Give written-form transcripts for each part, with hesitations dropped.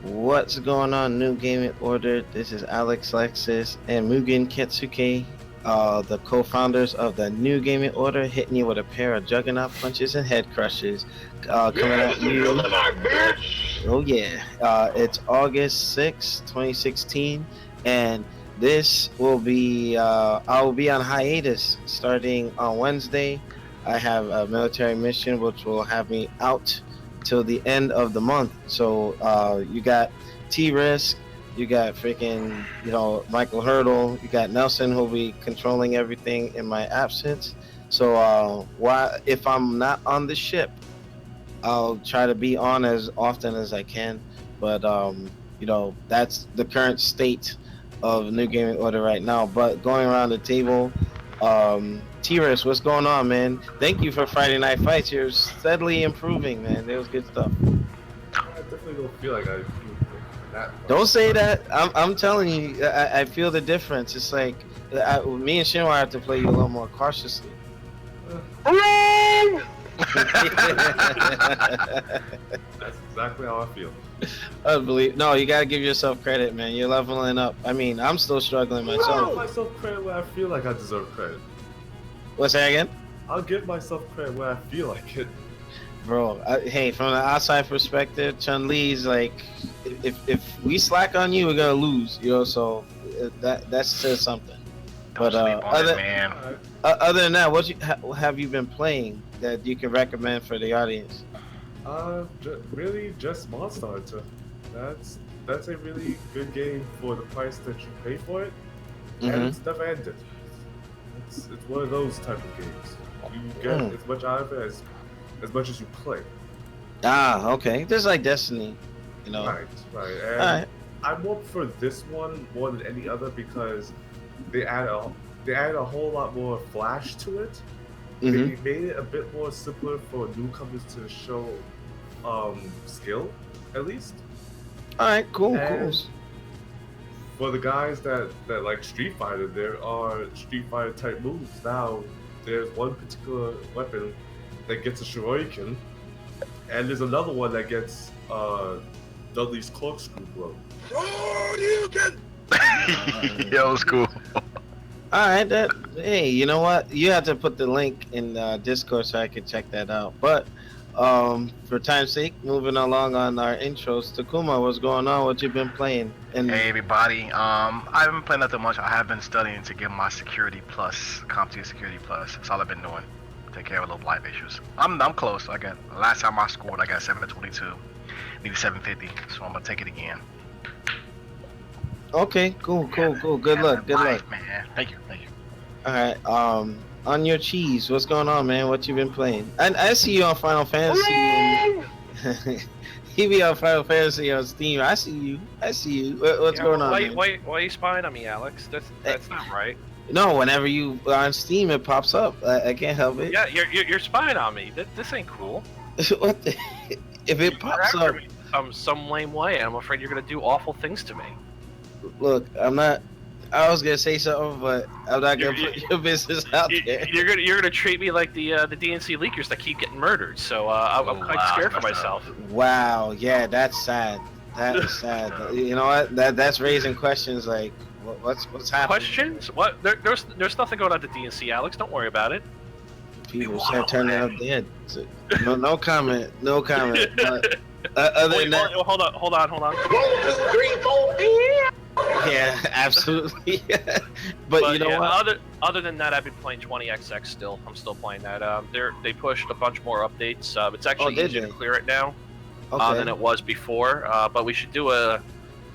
What's going on, New Gaming Order? This is Alex Lexus and Mugen Ketsuke, the co-founders of the New Gaming Order, hitting you with a pair of juggernaut punches and head crushes. Coming at you. Oh yeah, it's August 2016, and this will be. I will be on hiatus starting on Wednesday. I have a military mission which will have me out till the end of the month. So you got T-Risk, you got freaking, Michael Hurdle, you got Nelson who'll be controlling everything in my absence. So why if I'm not on the ship, I'll try to be on as often as I can. But that's the current state of New Gaming Order right now. But going around the table, T-Risk, what's going on, man? Thank you for Friday Night Fights. You're steadily improving, man. It was good stuff. I definitely don't feel like I feel that much. Don't say that. I'm telling you, I feel the difference. It's like me and Shinwa have to play you a little more cautiously. That's exactly how I feel. Unbelievable. No, you gotta give yourself credit, man. You're leveling up. I mean, I'm still struggling I'll myself. give myself credit where I feel like I deserve credit. What's that again? I'll give myself credit where I feel like it. Bro, hey, from the outside perspective, Chun-Li's like, if we slack on you, we're gonna lose, So that says something. But other than that, what have you been playing that you can recommend for the audience? Really just Monster Hunter. That's a really good game for the price that you pay for it, and it's never ended. It's one of those type of games. You get as much out of it as much as you play. Ah, okay. Just like Destiny, Right. And I'm up for this one more than any other because they add a whole lot more flash to it. They made it a bit more simpler for newcomers to show skill, at least. All right, cool. For the guys that like Street Fighter, there are Street Fighter type moves. Now, there's one particular weapon that gets a Shuriken, and there's another one that gets Dudley's corkscrew blow. Oh, you can! Yeah, it was cool. All right, hey, you know what? You have to put the link in Discord so I can check that out. But for time's sake, moving along on our intros, Takuma, what's going on? What you been playing? Hey everybody, I haven't been playing nothing much. I have been studying to get my Security Plus, CompTIA Security Plus. That's all I've been doing. Take care of little life issues. I'm close. Last time I scored, I got 722. Needed 750, so I'm gonna take it again. Okay, cool. Good luck, man. Thank you. All right, on your cheese, what's going on, man? What you been playing? And I see you on Final Fantasy. He be on Final Fantasy on Steam. I see you. What's going on? Why are you spying on me, Alex? That's not right. No, whenever you are on Steam, it pops up. I can't help it. Yeah, you're spying on me. This ain't cool. What? If it pops up, some lame way, I'm afraid you're gonna do awful things to me. Look, I'm not. I was gonna say something, but I'm not gonna put your business out there. You're gonna treat me like the DNC leakers that keep getting murdered. So I'm quite scared for myself. Wow, yeah, that's sad. That is sad. You know what? That's raising questions like, what's happening? Questions? What? There's nothing going on at the DNC, Alex. Don't worry about it. People start turning up dead. So, no comment. But, other than that, hold on. 1, 2, 3, 4. Yeah, absolutely. but you know what? Other than that, I've been playing 20XX still. I'm still playing that. They pushed a bunch more updates. It's actually easier to clear it now than it was before. But we should do a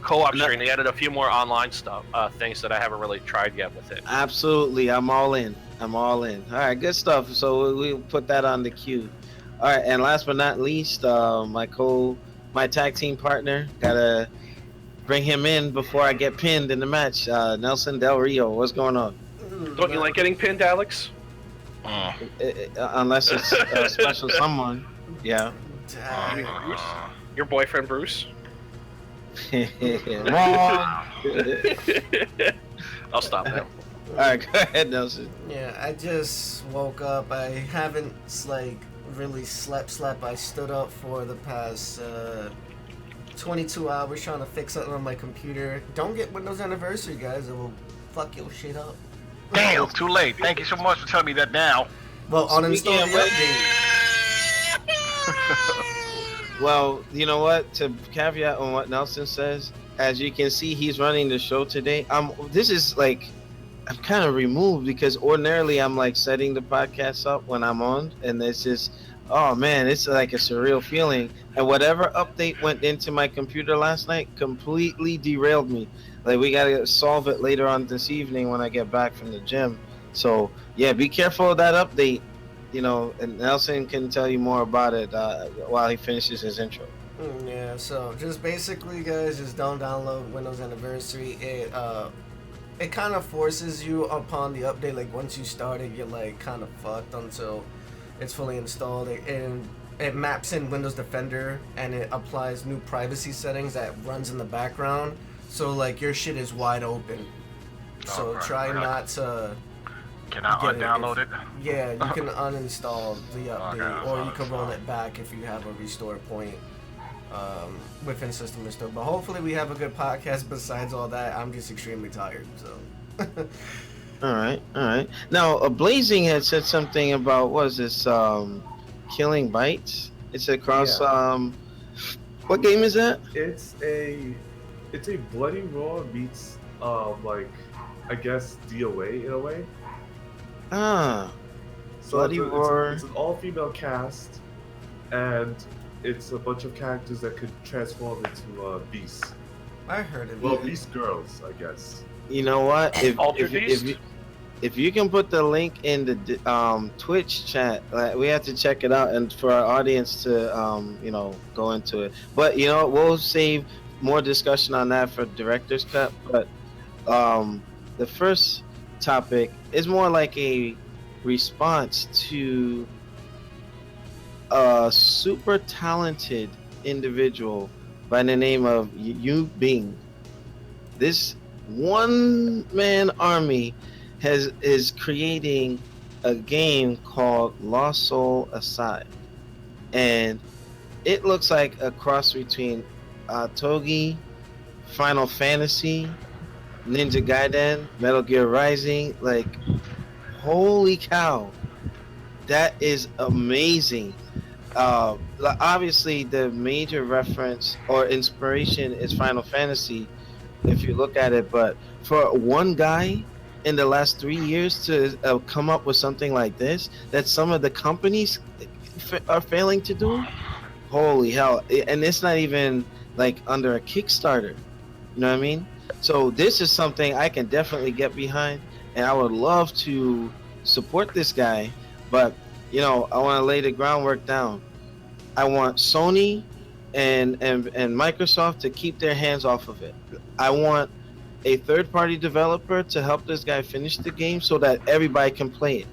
co-op stream. They added a few more online stuff, things that I haven't really tried yet with it. Absolutely, I'm all in. All right, good stuff. So we'll put that on the queue. All right, and last but not least, my tag team partner, gotta bring him in before I get pinned in the match. Nelson Del Rio, what's going on? Don't you like getting pinned, Alex? Unless it's a special someone. Yeah. You mean Bruce? Your boyfriend Bruce? Wrong. I'll stop now. Alright, go ahead, Nelson. Yeah, I just woke up. I haven't really slept. I stood up for the past 22 hours trying to fix something on my computer. Don't get Windows Anniversary, guys. It will fuck your shit up. Damn, too late. Thank you so much for telling me that now. Well, uninstall the update. Well, you know what? To caveat on what Nelson says, as you can see, he's running the show today. This is like, I'm kind of removed because ordinarily I'm like setting the podcast up when I'm on, and it's just, oh man, it's like a surreal feeling. And whatever update went into my computer last night completely derailed me. Like, we gotta solve it later on this evening when I get back from the gym. So yeah, be careful of that update. You know, and Nelson can tell you more about it while he finishes his intro. Yeah, so just basically, guys, just don't download Windows Anniversary. It kind of forces you upon the update. Like, once you start it, you're like kind of fucked until it's fully installed. It maps in Windows Defender, and it applies new privacy settings that runs in the background. So like your shit is wide open. So try not to. Can I undownload it? Yeah, you can uninstall the update, or you can roll it back if you have a restore point within system and stuff. But hopefully we have a good podcast. Besides all that, I'm just extremely tired. So. All right. Now, Blazing had said something about Killing Bites. It's across. Yeah. What game is that? It's a Bloody Roar meets like, I guess, DOA in a way. Ah. So Bloody Roar. It's an all-female cast, and it's a bunch of characters that could transform into beasts. I heard it. Well, beast girls, I guess. You know what? If you can put the link in the Twitch chat, we have to check it out, and for our audience to go into it. But you know, we'll save more discussion on that for director's cut. But the first topic is more like a response to a super talented individual by the name of Yu Bing. This one-man army is creating a game called Lost Soul Aside, and it looks like a cross between Togi, Final Fantasy, Ninja Gaiden, Metal Gear Rising. Like, holy cow, that is amazing. Obviously the major reference or inspiration is Final Fantasy if you look at it, but for one guy in the last 3 years to come up with something like this that some of the companies are failing to do, holy hell. And it's not even like under a Kickstarter, you know what I mean? So this is something I can definitely get behind, and I would love to support this guy. But you know, I want to lay the groundwork down. I want Sony and Microsoft to keep their hands off of it. I want a third-party developer to help this guy finish the game so that everybody can play it.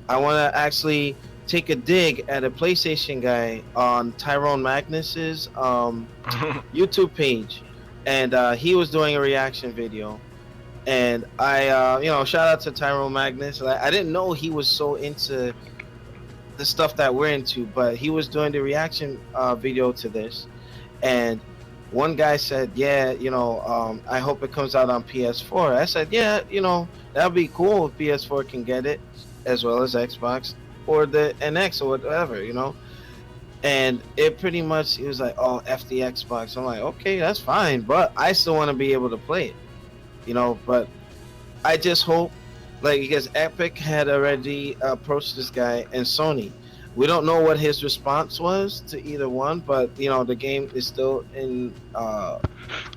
I want to actually take a dig at a PlayStation guy on Tyrone Magnus's YouTube page, and he was doing a reaction video. And I, shout out to Tyrone Magnus. I didn't know he was so into the stuff that we're into, but he was doing the reaction video to this, and one guy said, yeah, I hope it comes out on PS4. I said, yeah, that'd be cool if PS4 can get it, as well as Xbox or the NX or whatever, and it pretty much, he was like, oh, F the Xbox. I'm like, okay, that's fine, but I still want to be able to play it, but I just hope, because Epic had already approached this guy, and Sony. We don't know what his response was to either one, but the game is still in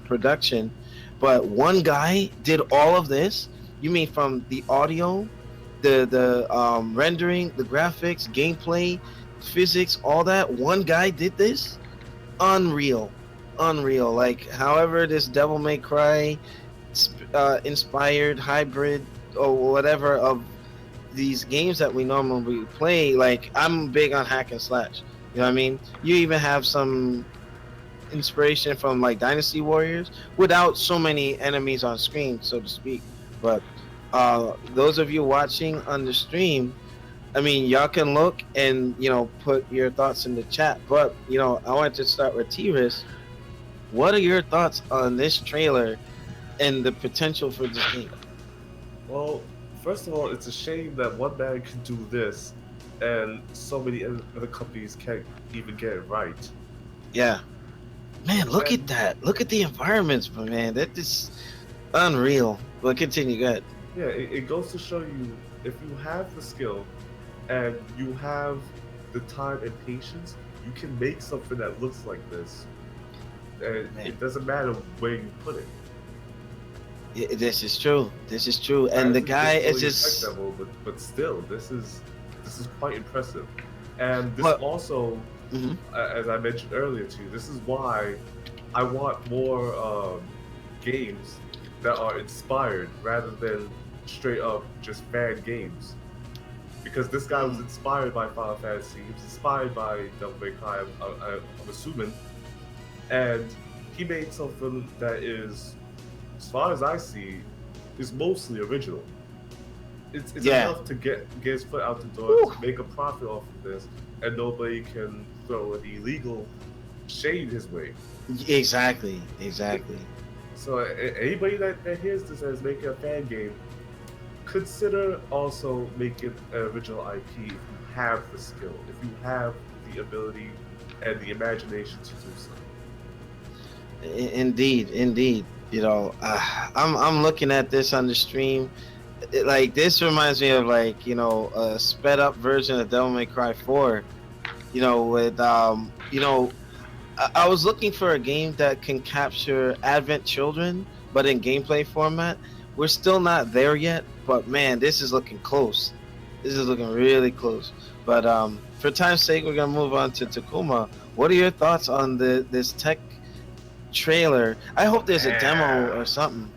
production. But one guy did all of this. You mean from the audio, the rendering, the graphics, gameplay, physics, all that? One guy did this? Unreal. Like, however this Devil May Cry inspired hybrid or whatever of these games that we normally play, like, I'm big on hack and slash, you know what I mean? You even have some inspiration from like Dynasty Warriors without so many enemies on screen, so to speak. But those of you watching on the stream, I mean, y'all can look and put your thoughts in the chat. But I wanted to start with T-Riz. What are your thoughts on this trailer and the potential for this game? Well, first of all, it's a shame that one man can do this, and so many other companies can't even get it right. Yeah, man, look at that! Look at the environments, man. That is unreal. But continue, go ahead. Yeah, it goes to show you if you have the skill and you have the time and patience, you can make something that looks like this. And it doesn't matter where you put it. This is true. This is true. And the guy is just level, but still, this is quite impressive. And this also, as I mentioned earlier to you, this is why I want more games that are inspired rather than straight up just fan games. Because this guy was inspired by Final Fantasy, he was inspired by Devil May Cry, I'm assuming, and he made something that is, as far as I see, is mostly original. It's enough to get his foot out the door, to make a profit off of this, and nobody can throw an illegal shade his way. Exactly. So anybody that hears this as making a fan game, consider also making an original IP if you have the skill, if you have the ability and the imagination to do so. Indeed. You know, I'm looking at this on the stream. Like, this reminds me of, like, you know, a sped up version of Devil May Cry 4. You know, with you know, I was looking for a game that can capture Advent children, but in gameplay format. We're still not there yet, but man, this is looking close. This is looking really close. But for time's sake, we're gonna move on to Takuma. What are your thoughts on this tech trailer? I hope there's a demo or something.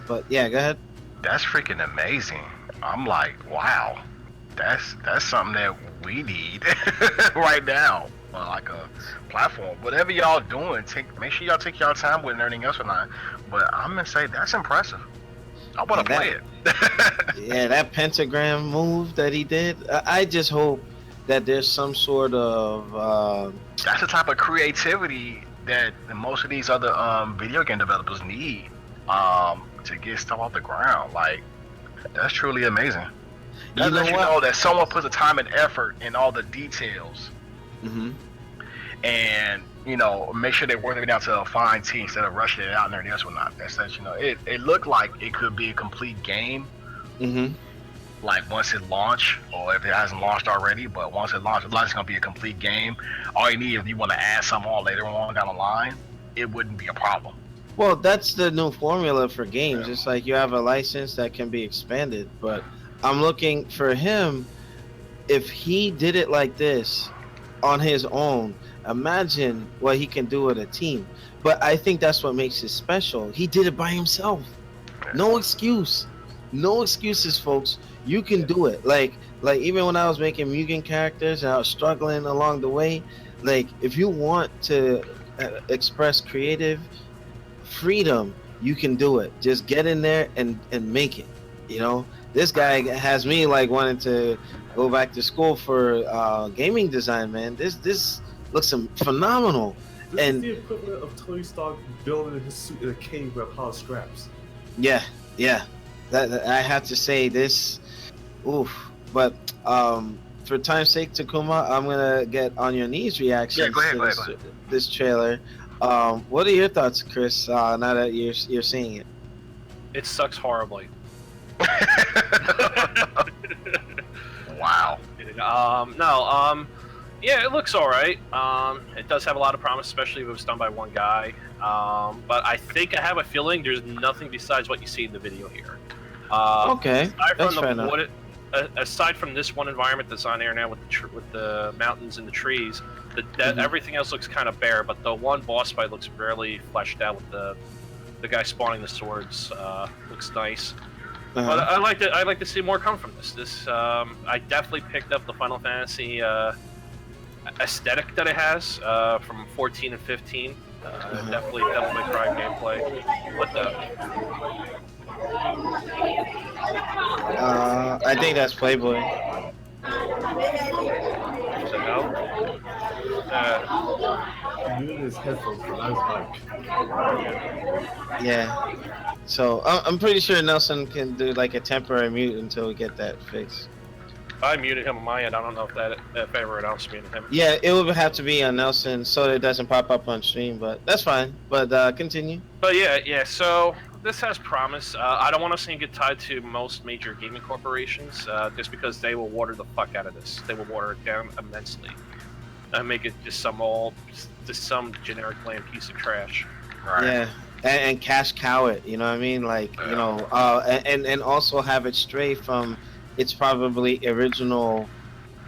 But yeah, go ahead. That's freaking amazing. I'm like, wow, that's something that we need right now. Like a platform. Whatever y'all doing, make sure y'all take y'all time with and everything else or not. But I'm gonna say that's impressive. I want to play it. Yeah, that pentagram move that he did. I just hope that there's some sort of. That's the type of creativity that most of these other video game developers need to get stuff off the ground. Like, that's truly amazing. That lets you know that someone puts the time and effort in all the details. And, you know, make sure they work it down to a fine tee instead of rushing it out and everything else or not. That's you know, it looked like it could be a complete game. Like once it launched, or if it hasn't launched already, but once it launched, it's gonna be a complete game. All you need, if you want to add something on later on down the line, it wouldn't be a problem. Well, that's the new formula for games. It's like you have a license that can be expanded, but I'm looking for him. If he did it like this on his own, imagine what he can do with a team. But I think that's what makes it special. He did it by himself. No excuse. No excuses, folks. You can do it. Like even when I was making Mugen characters and I was struggling along the way, like, if you want to express creative freedom, you can do it. Just get in there and make it. You know, this guy has me like wanting to go back to school for gaming design, man. This looks phenomenal. This is the equivalent of Tony Stark building his suit in a cave with power scraps. Yeah. That I have to say this. Oof. But for time's sake, Takuma, I'm gonna get on your knees reaction to this trailer. What are your thoughts, Chris? Now that you're seeing it, it sucks horribly. Wow. Yeah, it looks all right. It does have a lot of promise, especially if it was done by one guy. But I think I have a feeling there's nothing besides what you see in the video here. Okay, that's fair enough. Aside from this one environment that's on air now with the mountains and the trees, everything else looks kind of bare. But the one boss fight looks really fleshed out with the guy spawning the swords. Looks nice. But I like to see more come from this. I definitely picked up the Final Fantasy aesthetic that it has from 14 and 15. Definitely Devil May Cry gameplay. What the? I think that's Playboy. So no. muted his headphones for his mic. Yeah. So I'm pretty sure Nelson can do like a temporary mute until we get that fixed. I muted him on my end. I don't know if everyone else muted him. Yeah, it would have to be on Nelson so it doesn't pop up on stream, but that's fine. But continue. But yeah. So this has promise. I don't want to see it get tied to most major gaming corporations, just because they will water the fuck out of this. They will water it down immensely and make it just some generic bland piece of trash. Right. Yeah. And cash cow it, you know what I mean? Like, you know, and also have it stray from its probably original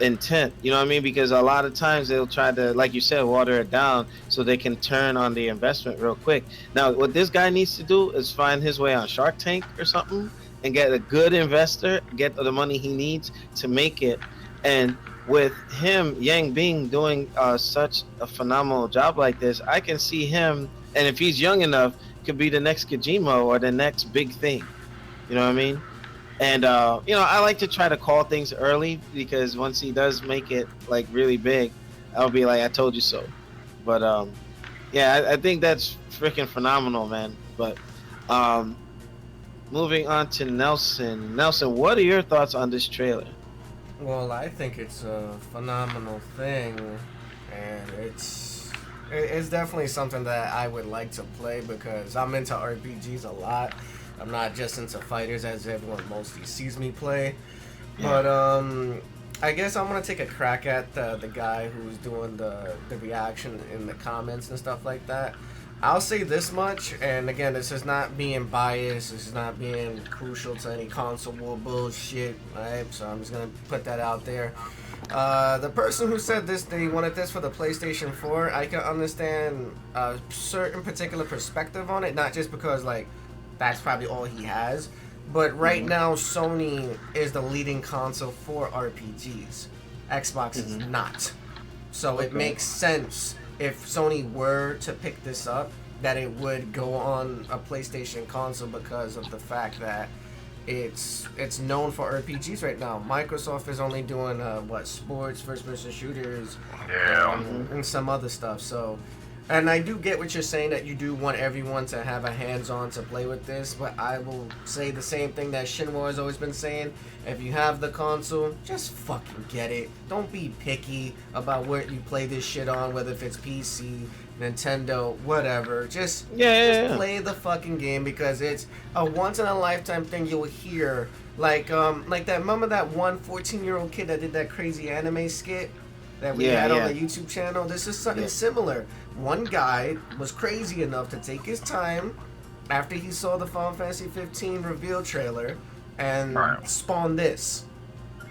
intent, you know what I mean? Because a lot of times they'll try to, like you said, water it down so they can turn on the investment real quick. Now, what this guy needs to do is find his way on Shark Tank or something and get a good investor, get the money he needs to make it. And with him, Yang Bing, doing such a phenomenal job like this, I can see him, and if he's young enough, could be the next Kojima or the next big thing. You know what I mean? And you know, I like to try to call things early because once he does make it like really big, I'll be like, I told you so. But yeah, I think that's freaking phenomenal, man. But moving on to Nelson. Nelson, what are your thoughts on this trailer? Well, I think it's a phenomenal thing, and it's definitely something that I would like to play because I'm into RPGs a lot. I'm not just into fighters as everyone mostly sees me play. Yeah. But I guess I'm gonna take a crack at the guy who's doing the reaction in the comments and stuff like that. I'll say this much, and again, this is not being biased, this is not being crucial to any console war bullshit, right? So I'm just gonna put that out there. The person who said this, they wanted this for the PlayStation 4, I can understand a certain particular perspective on it, not just because, like, that's probably all he has. But right now, Sony is the leading console for RPGs. Xbox is not. So it makes sense if Sony were to pick this up, that it would go on a PlayStation console because of the fact that it's known for RPGs right now. Microsoft is only doing sports, first-person shooters, and some other stuff. So. And I do get what you're saying, that you do want everyone to have a hands-on to play with this, but I will say the same thing that Shinwa has always been saying. If you have the console, just fucking get it. Don't be picky about where you play this shit on, whether if it's PC, Nintendo, whatever. Just play the fucking game because it's a once-in-a-lifetime thing you'll hear. Like that, remember that one 14-year-old kid that did that crazy anime skit that we had on the YouTube channel? This is something similar. One guy was crazy enough to take his time after he saw the Final Fantasy 15 reveal trailer and spawn this.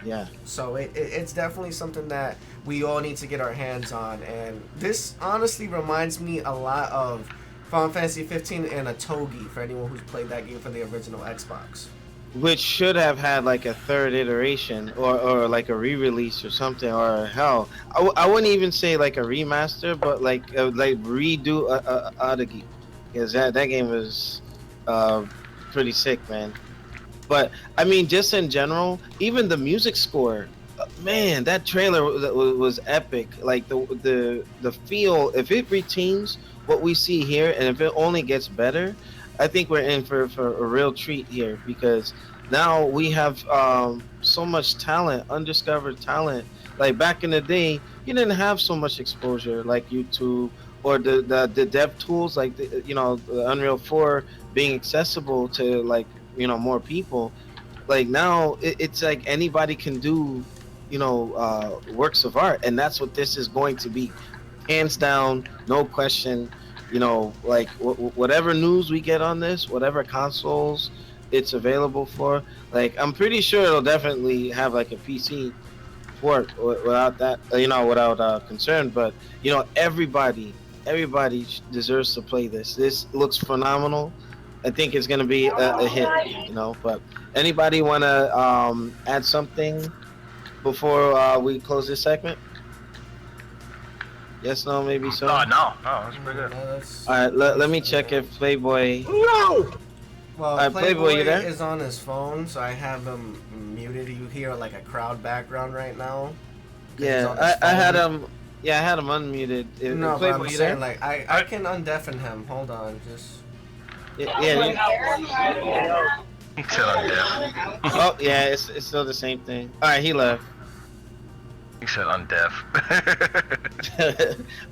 Yeah. So it's definitely something that we all need to get our hands on. And this honestly reminds me a lot of Final Fantasy 15 and a Togi, for anyone who's played that game for the original Xbox. Which should have had like a third iteration or like a re-release or something, or hell, I wouldn't even say like a remaster, but like redo Odyssey, because that game was pretty sick, man. But I mean, just in general, even the music score, man, that trailer was epic. Like the feel, if it retains what we see here, and if it only gets better, I think we're in for a real treat here, because now we have so much talent, undiscovered talent. Like back in the day, you didn't have so much exposure like YouTube or the dev tools, like the Unreal 4 being accessible to like more people. Like now it's like anybody can do works of art, and that's what this is going to be, hands down, no question. Like whatever news we get on this, whatever consoles it's available for, like I'm pretty sure it'll definitely have like a PC port without that, without concern. But everybody deserves to play this. This looks phenomenal. I think it's gonna be a hit. But anybody wanna add something before we close this segment? Yes, no, maybe so. No, that's pretty good. All right, let me check if Playboy. No! Well, Playboy, you there? is on his phone, so I have him muted. You hear like a crowd background right now. Yeah, I had him Yeah, I had him unmuted. No, but I'm saying like I can undeafen him. Hold on, just. Yeah. He said undeaf. Oh yeah, it's still the same thing. All right, he left. He said undeaf.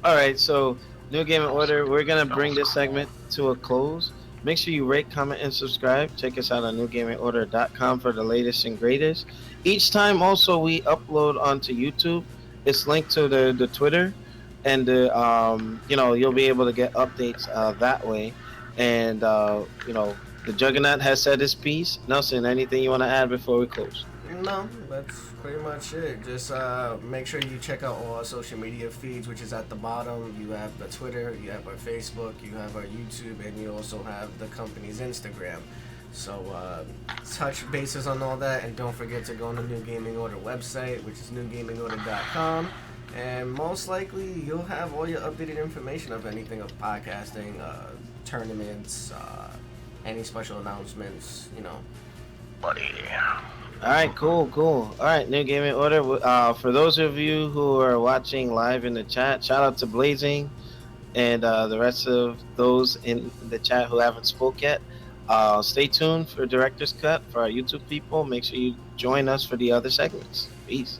All right, so New Gaming Order. We're gonna bring this segment to a close. Make sure you rate, comment, and subscribe. Check us out on newgamingorder.com for the latest and greatest. Each time, also, we upload onto YouTube. It's linked to the Twitter, and you'll be able to get updates that way. And the Juggernaut has said his piece. Nelson, anything you want to add before we close? No, that's pretty much it. Just make sure you check out all our social media feeds, which is at the bottom. You have the Twitter, you have our Facebook, you have our YouTube, and you also have the company's Instagram. So touch bases on all that, and don't forget to go on the New Gaming Order website, which is newgamingorder.com. And most likely, you'll have all your updated information of anything of podcasting, tournaments, any special announcements, Buddy. All right, cool. All right, New Gaming Order. For those of you who are watching live in the chat, shout out to Blazing and the rest of those in the chat who haven't spoke yet. Stay tuned for Director's Cut for our YouTube people. Make sure you join us for the other segments. Peace.